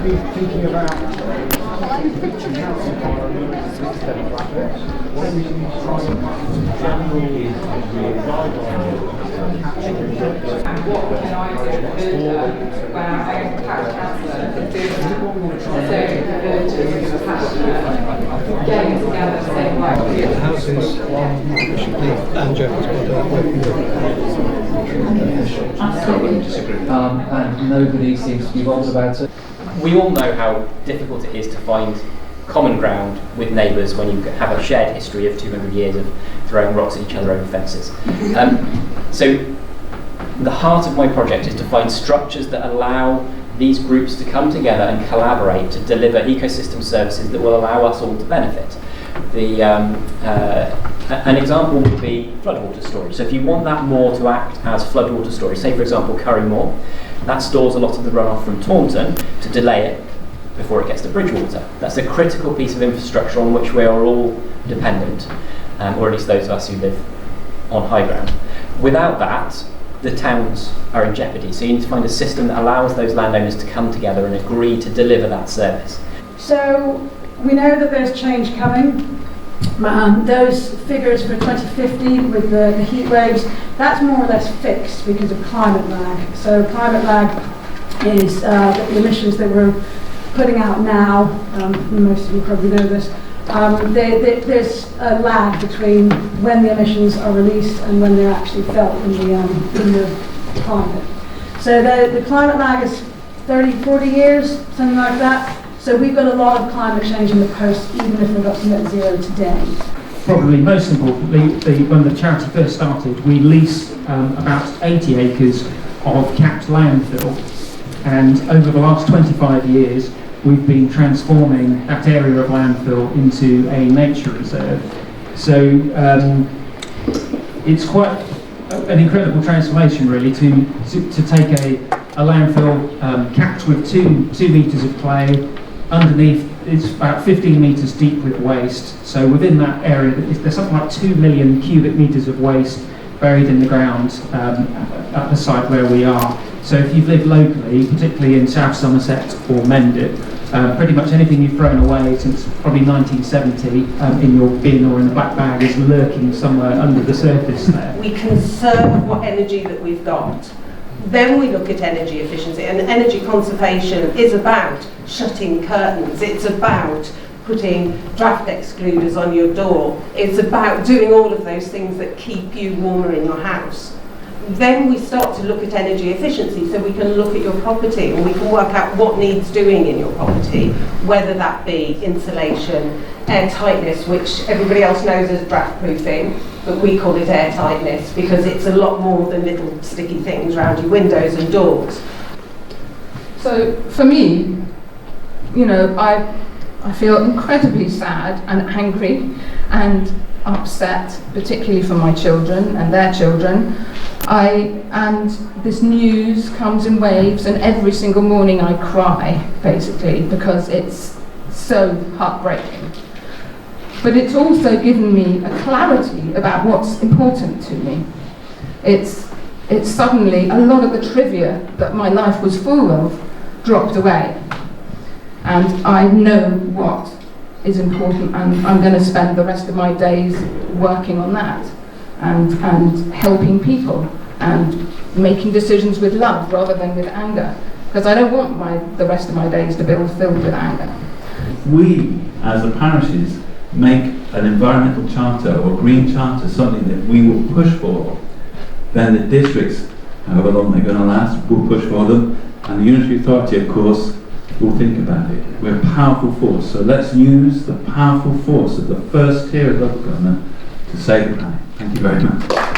be thinking about pitching house environments instead of brackets. What we try and generally what can I do when I'm a parish councillor to do that? So the villagers are passionate, getting together, saying like, The houses should be Angela's working with. absolutely. And nobody seems to be bothered about it. We all know how difficult it is to find common ground with neighbours when you have a shared history of 200 years of throwing rocks at each other over fences. So the heart of my project is to find structures that allow these groups to come together and collaborate to deliver ecosystem services that will allow us all to benefit. An example would be floodwater storage. So if you want that moor to act as floodwater storage, say for example Curry Moor, that stores a lot of the runoff from Taunton to delay it before it gets to Bridgewater. That's a critical piece of infrastructure on which we are all dependent, or at least those of us who live on high ground. Without that, the towns are in jeopardy. So you need to find a system that allows those landowners to come together and agree to deliver that service. So we know that there's change coming. Those figures for 2050 with the heat waves, that's more or less fixed because of climate lag. So climate lag is the emissions that we're putting out now. Most of you probably know this. There's a lag between when the emissions are released and when they're actually felt in the climate. So the climate lag is 30, 40 years, something like that. So we've got a lot of climate change in the coast, even if we got to net zero today. Probably most importantly, when the charity first started, we leased about 80 acres of capped landfill, and over the last 25 years we've been transforming that area of landfill into a nature reserve. So it's quite an incredible transformation really to take a landfill capped with 2 metres of clay. Underneath it's about 15 metres deep with waste. So within that area there's something like 2 million cubic metres of waste buried in the ground at the site where we are. So if you've lived locally, particularly in South Somerset or Mendip, pretty much anything you've thrown away since probably 1970 in your bin or in the black bag is lurking somewhere under the surface there. We conserve what energy that we've got. Then we look at energy efficiency, and energy conservation is about shutting curtains, it's about putting draft excluders on your door, it's about doing all of those things that keep you warmer in your house. Then we start to look at energy efficiency, so we can look at your property and we can work out what needs doing in your property, whether that be insulation, air tightness, which everybody else knows as draft proofing, but we call it air tightness because it's a lot more than little sticky things around your windows and doors. So for me, you know, I feel incredibly sad and angry and upset, particularly for my children and their children. And this news comes in waves, and every single morning I cry, basically, because it's so heartbreaking. But it's also given me a clarity about what's important to me. It's suddenly a lot of the trivia that my life was full of dropped away. And I know what is important, and I'm going to spend the rest of my days working on that and helping people and making decisions with love rather than with anger, because I don't want the rest of my days to be filled with anger. We, as the parishes, make an environmental charter or green charter something that we will push for, then the districts, however long they're going to last, will push for them, and the unitary authority, of course, will think about it. We're a powerful force, so let's use the powerful force of the first tier of local government to save the planet. Thank you very much.